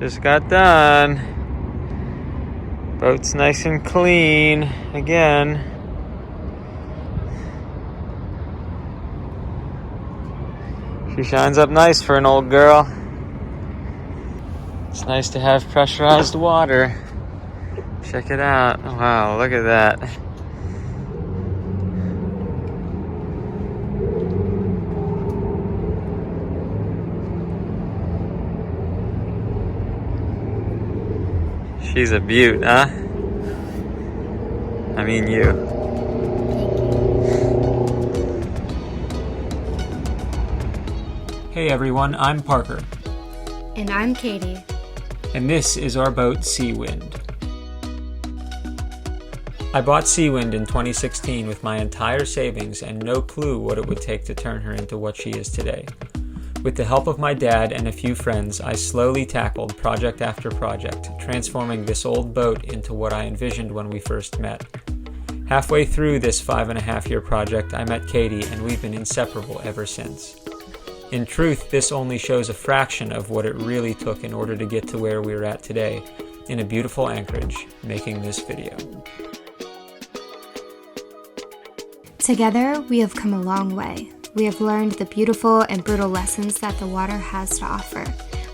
Just got done. Boat's nice and clean again. She shines up nice for an old girl. It's nice to have pressurized water. Check it out. Wow, look at that. She's a beaut, huh? I mean you. Hey everyone, I'm Parker. And I'm Katie. And this is our boat, Seawind. I bought Seawind in 2016 with my entire savings and no clue what it would take to turn her into what she is today. With the help of my dad and a few friends, I slowly tackled project after project, transforming this old boat into what I envisioned when we first met. Halfway through this 5.5-year project, I met Katie, and we've been inseparable ever since. In truth, this only shows a fraction of what it really took in order to get to where we're at today, in a beautiful Anchorage, making this video. Together, we have come a long way. We have learned the beautiful and brutal lessons that the water has to offer.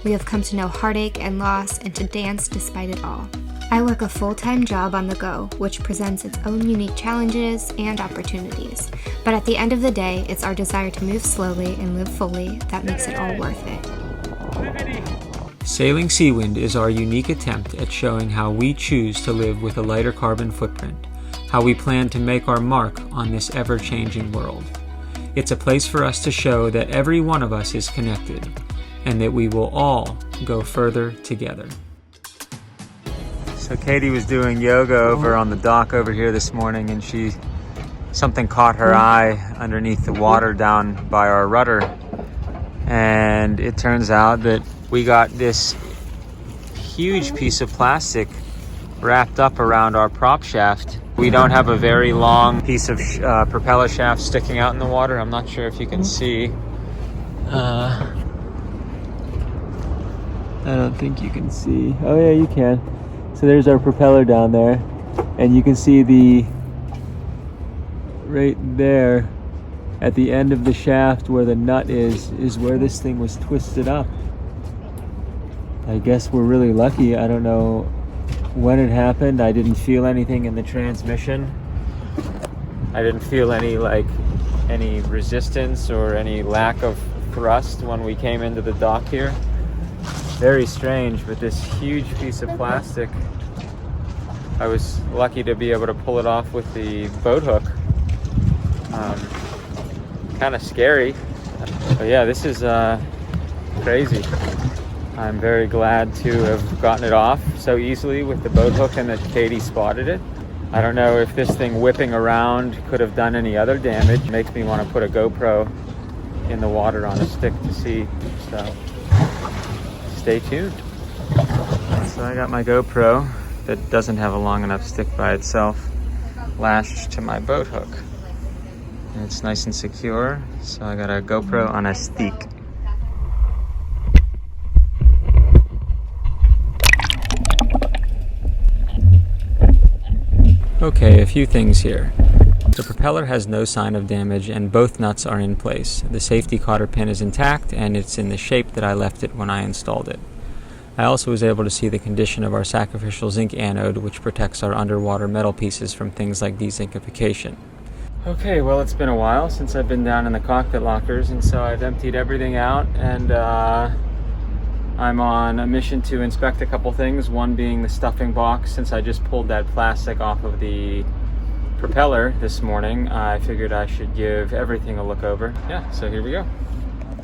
We have come to know heartache and loss and to dance despite it all. I work a full-time job on the go, which presents its own unique challenges and opportunities. But at the end of the day, it's our desire to move slowly and live fully that makes it all worth it. Sailing Seawind is our unique attempt at showing how we choose to live with a lighter carbon footprint, how we plan to make our mark on this ever-changing world. It's a place for us to show that every one of us is connected, and that we will all go further together. So Katie was doing yoga over on the dock over here this morning, and something caught her eye underneath the water down by our rudder. And it turns out that we got this huge piece of plastic wrapped up around our prop shaft. We don't have a very long piece of propeller shaft sticking out in the water. I'm not sure if you can see. I don't think you can see. Oh yeah, you can. So there's our propeller down there. And you can see right there at the end of the shaft where the nut is where this thing was twisted up. I guess we're really lucky. I don't know when it happened. I didn't feel anything in the transmission. I didn't feel any resistance or any lack of thrust when we came into the dock here. Very strange, but this huge piece of plastic, I was lucky to be able to pull it off with the boat hook. Kind of scary. But yeah, this is crazy. I'm very glad to have gotten it off so easily with the boat hook and that Katie spotted it. I don't know if this thing whipping around could have done any other damage. It makes me want to put a GoPro in the water on a stick to see. So stay tuned. So I got my GoPro that doesn't have a long enough stick by itself lashed to my boat hook. And it's nice and secure. So I got a GoPro on a stick. Okay, a few things here. The propeller has no sign of damage and both nuts are in place. The safety cotter pin is intact and it's in the shape that I left it when I installed it. I also was able to see the condition of our sacrificial zinc anode, which protects our underwater metal pieces from things like dezinkification. Okay, well, it's been a while since I've been down in the cockpit lockers, and so I've emptied everything out, and I'm on a mission to inspect a couple things, one being the stuffing box. Since I just pulled that plastic off of the propeller this morning, I figured I should give everything a look over. Yeah, so here we go.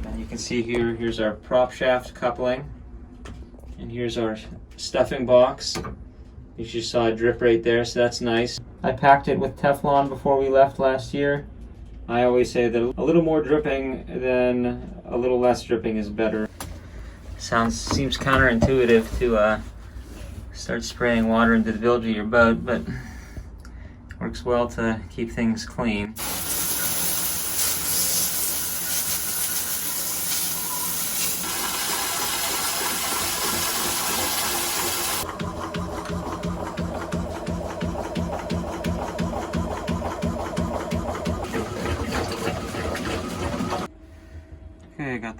And you can see here's our prop shaft coupling, and here's our stuffing box. You just saw a drip right there, so that's nice. I packed it with Teflon before we left last year. I always say that a little more dripping than a little less dripping is better. Seems counterintuitive to start spraying water into the bilge of your boat, but works well to keep things clean.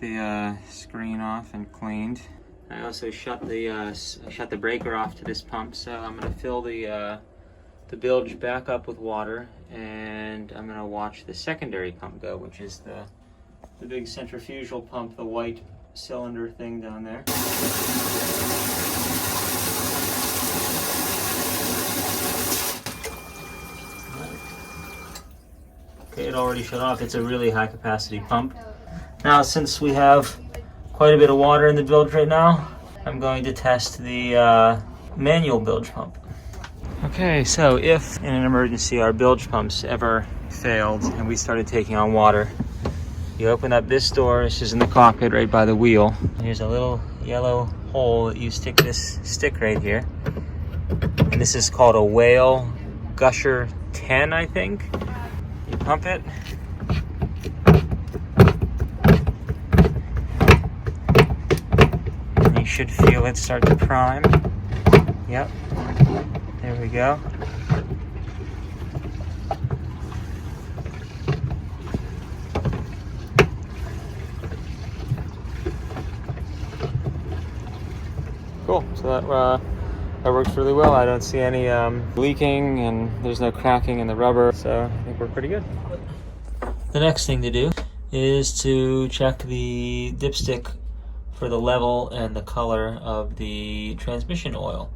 the screen off and cleaned. I also shut the breaker off to this pump, so I'm going to fill the bilge back up with water, and I'm going to watch the secondary pump go, which is the big centrifugal pump, the white cylinder thing down there. Okay, it already shut off. It's a really high capacity pump. Now, since we have quite a bit of water in the bilge right now, I'm going to test the manual bilge pump. Okay, so if in an emergency our bilge pumps ever failed and we started taking on water, you open up this door. This is in the cockpit right by the wheel. Here's a little yellow hole that you stick this stick right here. And this is called a whale gusher 10, I think. You pump it. And you should feel it start to prime. Yep. There we go. Cool. So that works really well. I don't see any leaking, and there's no cracking in the rubber, so I think we're pretty good. The next thing to do is to check the dipstick for the level and the color of the transmission oil.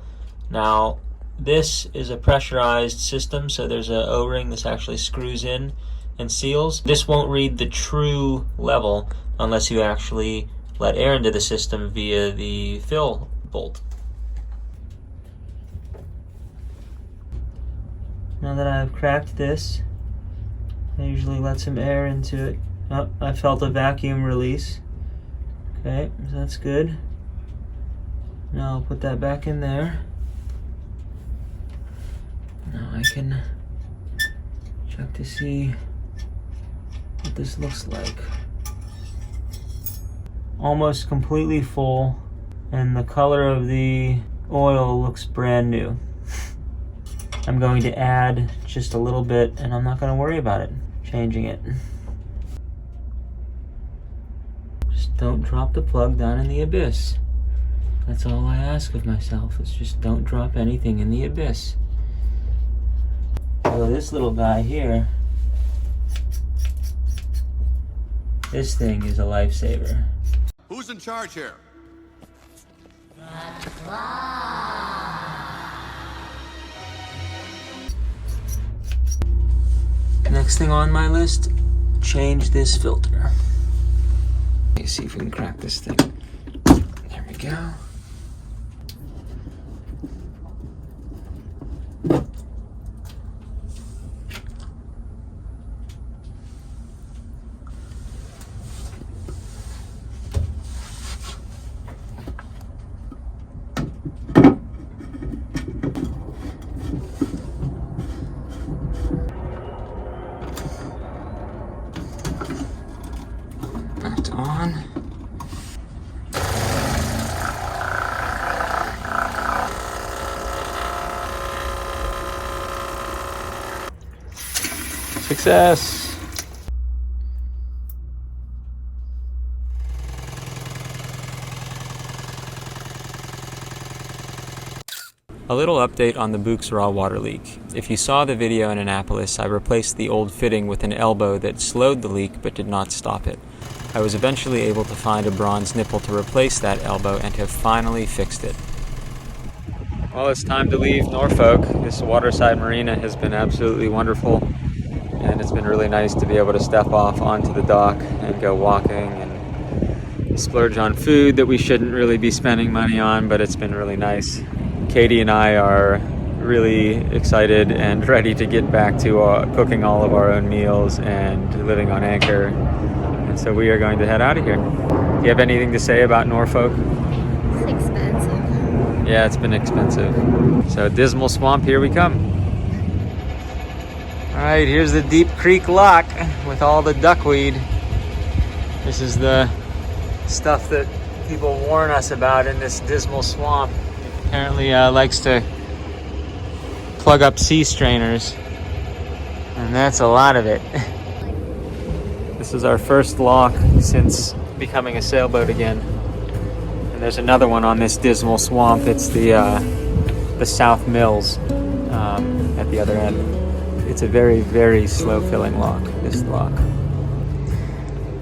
Now, this is a pressurized system, so there's an O-ring this actually screws in and seals. This won't read the true level unless you actually let air into the system via the fill bolt. Now that I've cracked this, I usually let some air into it. Oh, I felt a vacuum release. Okay, so that's good. Now I'll put that back in there. Now I can check to see what this looks like. Almost completely full, and the color of the oil looks brand new. I'm going to add just a little bit, and I'm not going to worry about it, changing it. Just don't drop the plug down in the abyss. That's all I ask of myself, is just don't drop anything in the abyss. Although this little guy here, this thing is a lifesaver. Who's in charge here? Next thing on my list, change this filter. Let's see if we can crack this thing. There we go. On. Success! A little update on the Books raw water leak. If you saw the video in Annapolis, I replaced the old fitting with an elbow that slowed the leak but did not stop it. I was eventually able to find a bronze nipple to replace that elbow and have finally fixed it. Well, it's time to leave Norfolk. This waterside marina has been absolutely wonderful, and it's been really nice to be able to step off onto the dock and go walking and splurge on food that we shouldn't really be spending money on, but it's been really nice. Katie and I are really excited and ready to get back to cooking all of our own meals and living on anchor. And so we are going to head out of here. Do you have anything to say about Norfolk? It's expensive. Yeah, it's been expensive. So Dismal Swamp, here we come. All right, here's the Deep Creek Lock with all the duckweed. This is the stuff that people warn us about in this Dismal Swamp. It apparently likes to plug up sea strainers, and that's a lot of it. This is our first lock since becoming a sailboat again. And there's another one on this Dismal Swamp. It's the South Mills at the other end. It's a very, very slow filling lock, this lock.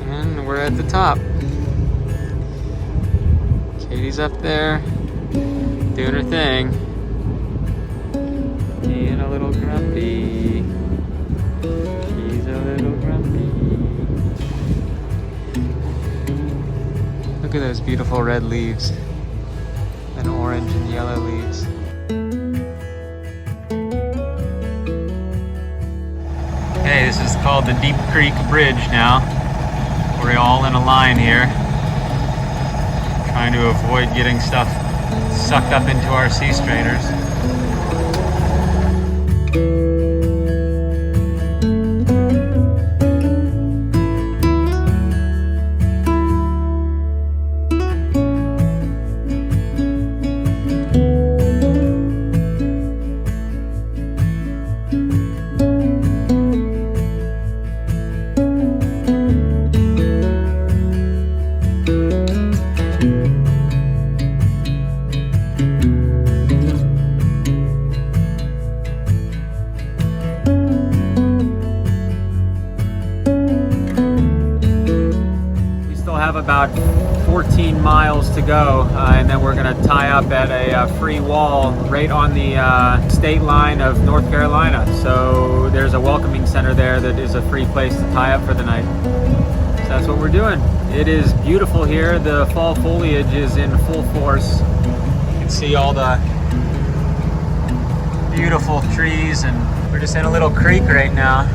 And we're at the top. Katie's up there doing her thing. Being a little grumpy. She's a little grumpy. Look at those beautiful red leaves and orange and yellow leaves. Okay, this is called the Deep Creek Bridge now. We're all in a line here, trying to avoid getting stuff sucked up into our sea strainers. About 14 miles to go, and then we're going to tie up at a free wall right on the state line of North Carolina. So there's a welcoming center there that is a free place to tie up for the night. So that's what we're doing. It is beautiful here. The fall foliage is in full force. You can see all the beautiful trees, and we're just in a little creek right now.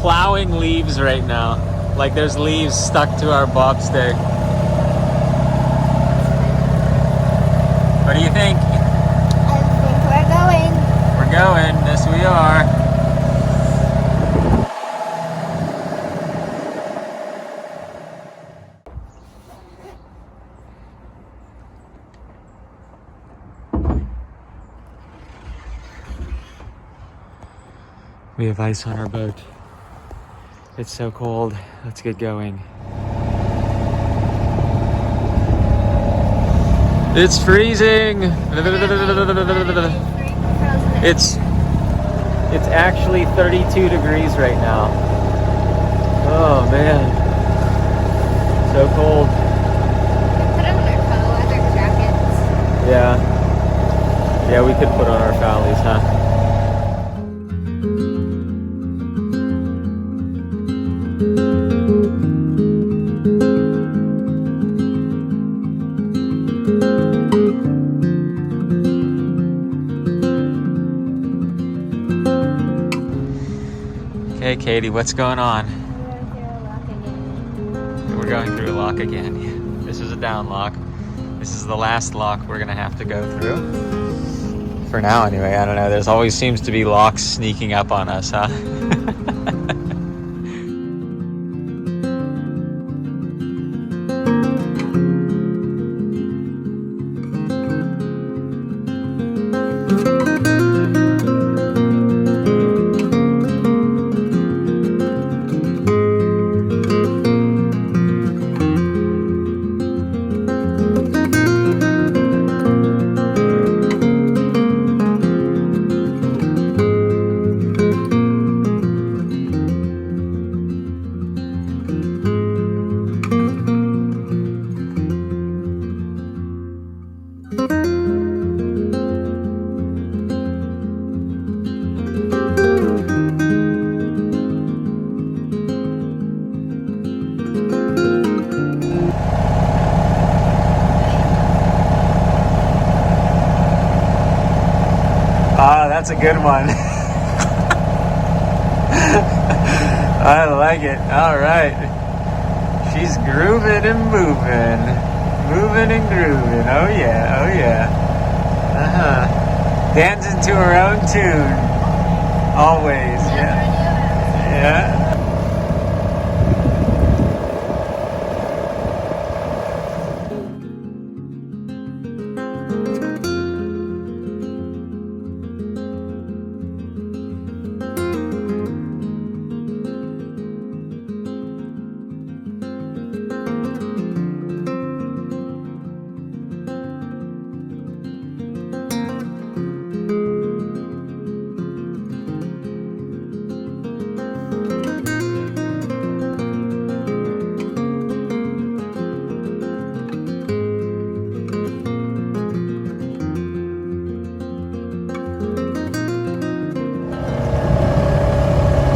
Plowing leaves right now. Like there's leaves stuck to our bob stick. What do you think? I think we're going. We're going. Yes, we are. We have ice on our boat. It's so cold. Let's get going. It's freezing. It's actually 32 degrees right now. Oh man. So cold. Put on our faux leather jackets. Yeah. Yeah, we could put on our fallies, huh? Hey Katie, what's going on? We're going through a lock again. This is a down lock. This is the last lock we're gonna have to go through. For now anyway, I don't know. There's always seems to be locks sneaking up on us, huh? That's a good one. I like it. All right. She's grooving and moving. Moving and grooving. Oh, yeah. Oh, yeah. Uh-huh. Dancing to her own tune. Always. Yeah. Yeah.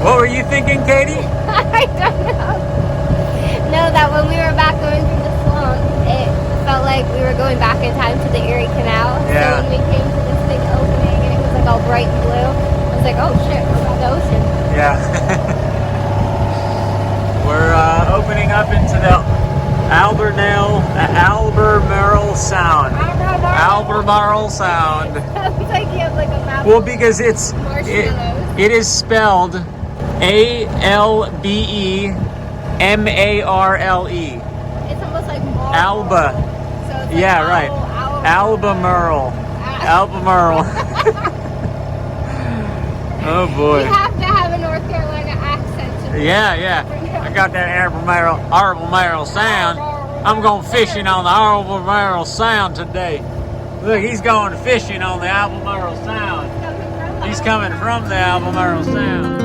What were you thinking, Katie? I don't know. No, that when we were back going through the swamp, it felt like we were going back in time to the Erie Canal. Yeah. So when we came to this big opening and it was like all bright and blue, I was like, oh shit, we're by the ocean. Yeah. We're opening up into the Albemarle Sound. Albemarle Sound. It's like you have like a map. Well, because it is spelled ALBEMARLE. It's almost like Marl. Alba. So it's like Yeah, right. Albemarle. Albemarle. Oh boy. You have to have a North Carolina accent. Yeah. I got that Albemarle Sound. I'm going fishing on the Albemarle Sound today. Look, he's going fishing on the Albemarle Sound. He's coming from the Albemarle Sound.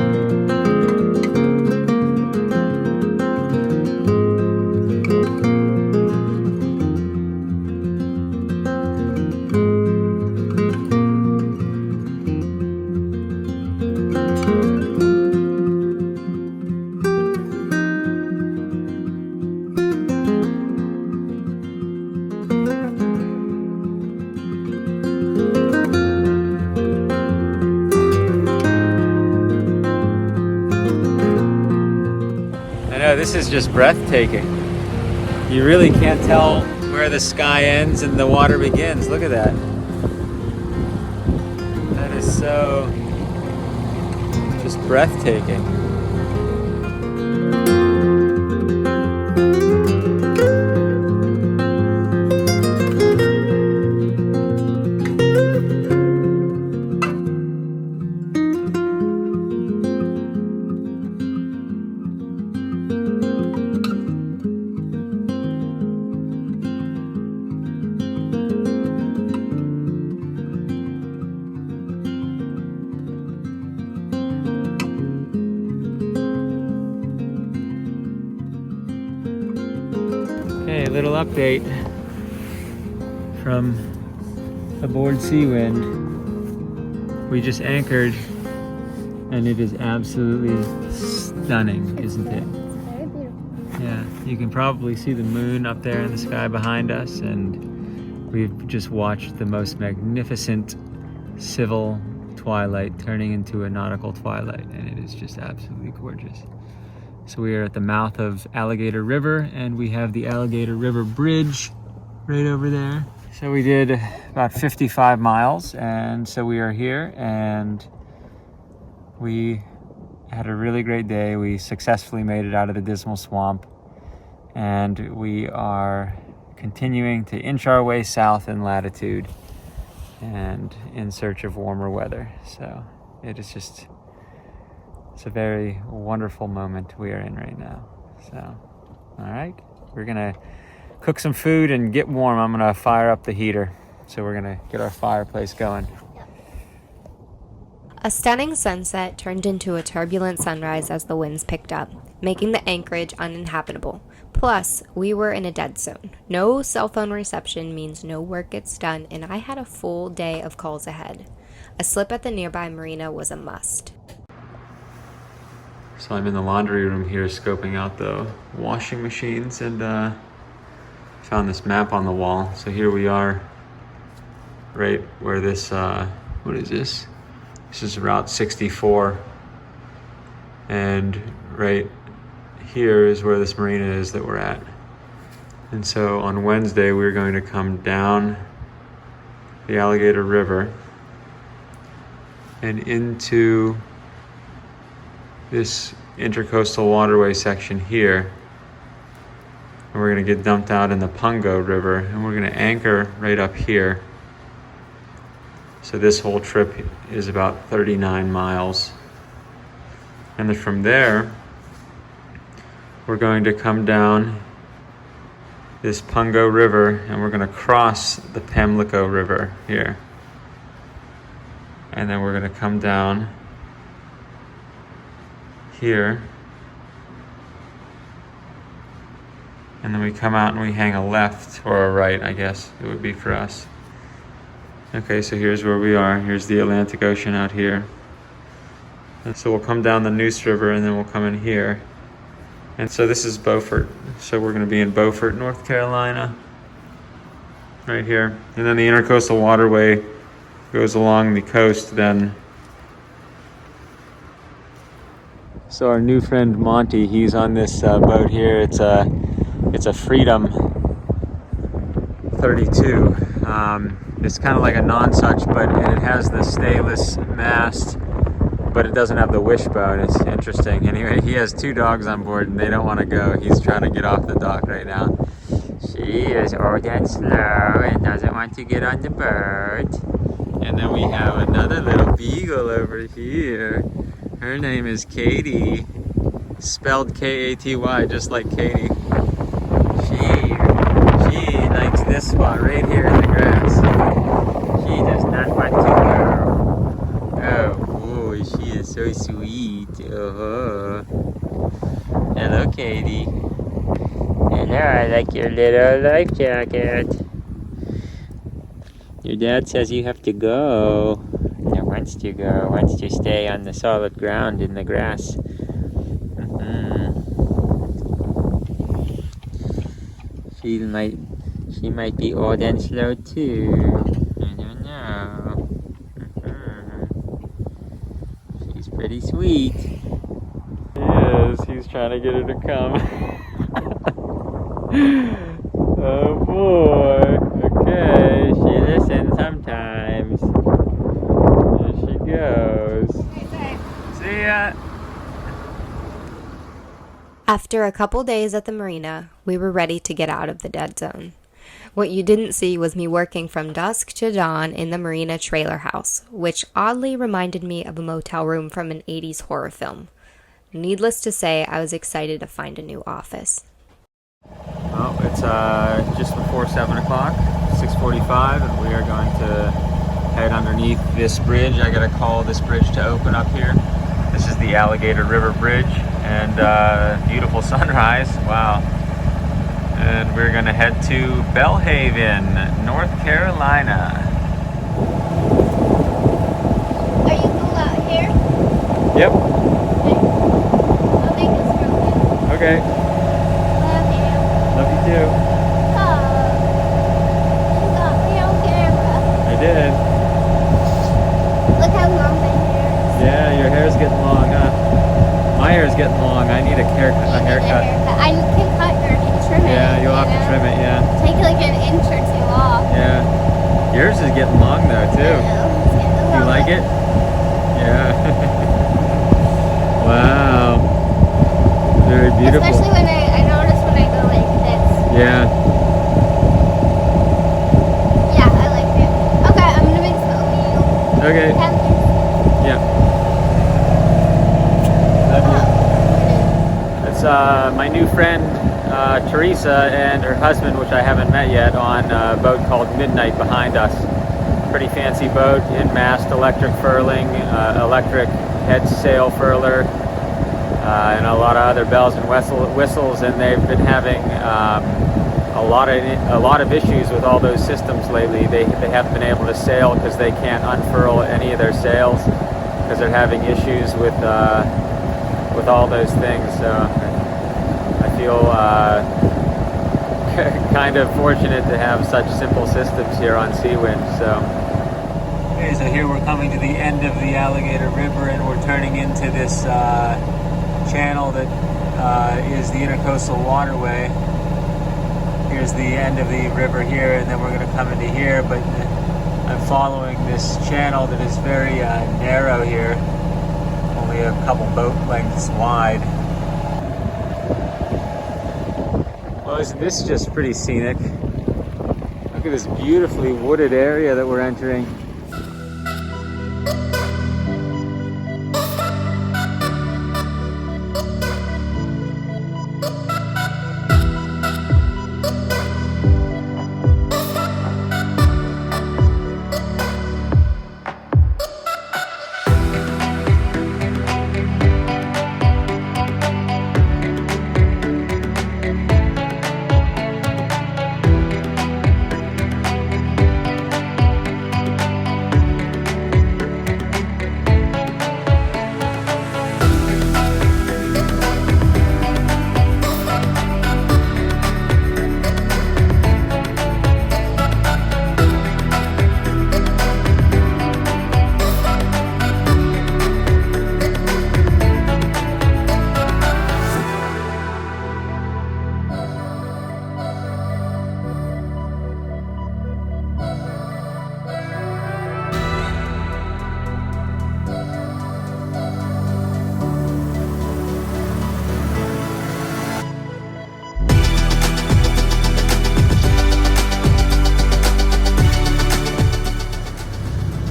This is just breathtaking. You really can't tell where the sky ends and the water begins. Look at that. That is so just breathtaking. Okay, a little update from aboard Seawind. We just anchored and it is absolutely stunning, isn't it? It's very beautiful. Yeah, you can probably see the moon up there in the sky behind us, and we've just watched the most magnificent civil twilight turning into a nautical twilight, and it is just absolutely gorgeous. So we are at the mouth of Alligator River, and we have the Alligator River Bridge right over there. So we did about 55 miles, and so we are here, and we had a really great day. We successfully made it out of the Dismal Swamp, and we are continuing to inch our way south in latitude and in search of warmer weather. So it is just, it's a very wonderful moment we are in right now. So, all right, we're gonna cook some food and get warm. I'm gonna fire up the heater. So we're gonna get our fireplace going. A stunning sunset turned into a turbulent sunrise as the winds picked up, making the anchorage uninhabitable. Plus, we were in a dead zone. No cell phone reception means no work gets done, and I had a full day of calls ahead. A slip at the nearby marina was a must. So I'm in the laundry room here scoping out the washing machines, and found this map on the wall. So here we are right where this, what is this? This is Route 64. And right here is where this marina is that we're at. And so on Wednesday, we're going to come down the Alligator River and into this intercoastal waterway section here. And we're going to get dumped out in the Pungo River, and we're going to anchor right up here. So this whole trip is about 39 miles. And then from there, we're going to come down this Pungo River, and we're going to cross the Pamlico River here. And then we're going to come down here. And then we come out and we hang a left, or a right, I guess it would be for us. Okay, so here's where we are. Here's the Atlantic Ocean out here. And so we'll come down the Neuse River and then we'll come in here. And so this is Beaufort. So we're going to be in Beaufort, North Carolina. Right here. And then the intercoastal waterway goes along the coast then. So our new friend Monty, he's on this boat here. It's a Freedom 32. It's kind of like a non-such, and it has the stainless mast, but it doesn't have the wishbone. It's interesting. Anyway, he has 2 dogs on board and they don't want to go. He's trying to get off the dock right now. She is old and slow and doesn't want to get on the boat. And then we have another little beagle over here. Her name is Katie, spelled K-A-T-Y, just like Katie. She likes this spot right here in the grass. She does not want to go. Oh, she is so sweet. Oh. Hello, Katie. Hello, I like your little life jacket. Your dad says you have to go. No, wants to go. Wants to stay on the solid ground in the grass. She might be old and slow too. I don't know. She's pretty sweet. He is. He's trying to get her to come. Oh boy. Okay. She listens sometimes. There she goes. See ya. After a couple days at the marina, we were ready to get out of the dead zone. What you didn't see was me working from dusk to dawn in the marina trailer house, which oddly reminded me of a motel room from an 80s horror film. Needless to say, I was excited to find a new office. Well, it's just before 7 o'clock, 6:45, and we are going to head underneath this bridge. I gotta call this bridge to open up here. This is the Alligator River Bridge, and beautiful sunrise, wow. And we're gonna head to Belhaven, North Carolina. Are you cool out here? Yep. I'll make this real good. Okay. Love you. Love you too. Oh, you got me on camera. I did. Look how long my hair is. Yeah, your hair's getting long, huh? My hair's getting long. I need a haircut. I can cut yours and trim it. Yeah, you'll have to trim it, yeah. Take like an inch or 2 off. Yeah. Yours is getting long though, too. You like it? Yeah. Wow. Very beautiful. Especially when I notice when I go like this. Yeah. Yeah, I like it. Okay, I'm gonna make some oatmeal. Okay. Yeah. It's my new friend Teresa and her husband, which I haven't met yet, on a boat called Midnight behind us. Pretty fancy boat, in-mast electric furling, electric head sail furler, and a lot of other bells and whistles. And they've been having a lot of issues with all those systems lately. They haven't been able to sail because they can't unfurl any of their sails because they're having issues with all those things. So I feel kind of fortunate to have such simple systems here on Seawind. So Okay, so here we're coming to the end of the Alligator River, and we're turning into this channel that is the Intercoastal Waterway. Here's the end of the river here, and then we're going to come into here, but I'm following this channel that is very narrow here, only a couple boat lengths wide. Well, isn't this just pretty scenic? Look at this beautifully wooded area that we're entering.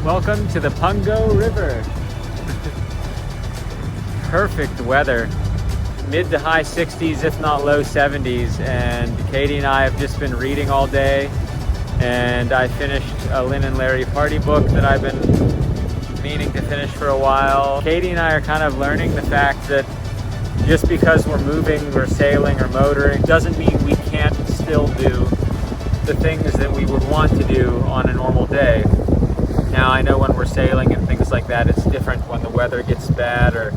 Welcome to the Pungo River. Perfect weather, mid to high 60s, if not low 70s, and Katie and I have just been reading all day, and I finished a Lynn and Larry party book that I've been meaning to finish for a while. Katie and I are kind of learning the fact that just because we're moving or sailing or motoring doesn't mean we can't still do the things that we would want to do on a normal day. Now, I know when we're sailing and things like that, it's different when the weather gets bad or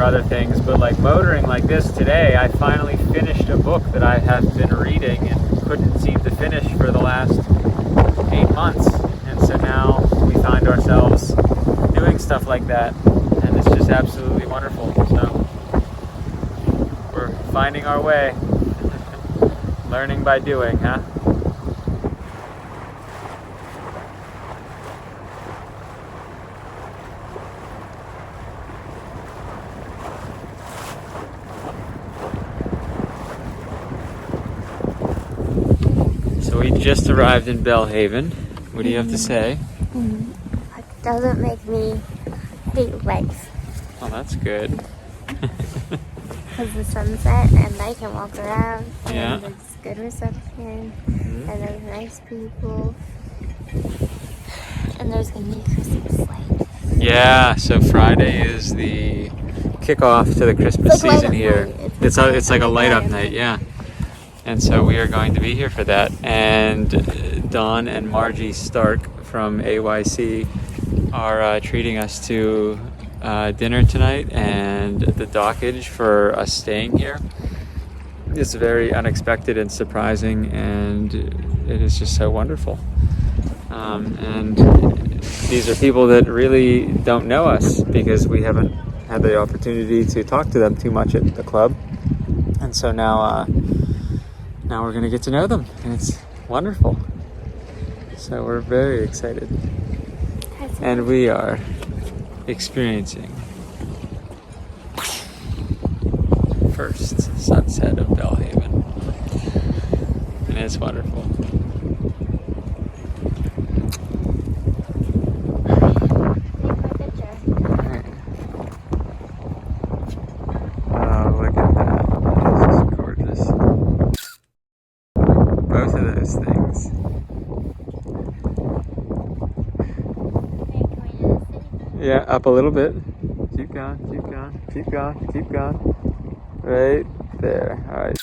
other things, but like motoring like this today, I finally finished a book that I had been reading and couldn't seem to finish for the last 8 months. And so now we find ourselves doing stuff like that, and it's just absolutely wonderful. So we're finding our way, learning by doing, huh? We just arrived in Belhaven. What do you have to say? It doesn't make me hate life. Oh, that's good. Because the sunset and I can walk around and Yeah. there's good reception and there's nice people and there's going to be Christmas lights. Yeah, so Friday is the kickoff to the Christmas It's like season light-up here. night. It's like a light up night, yeah. And so we are going to be here for that. And Dawn and Margie Stark from AYC are treating us to dinner tonight, and the dockage for us staying here is very unexpected and surprising, and it is just so wonderful. And these are people that really don't know us because we haven't had the opportunity to talk to them too much at the club. And so now we're going to get to know them, and it's wonderful. So we're very excited. And we are experiencing first sunset of Belhaven. And it's wonderful. Oh, look at that. This is gorgeous. Both of those things. Yeah, up a little bit. Keep going, keep going, keep going, keep going. Right there. All right.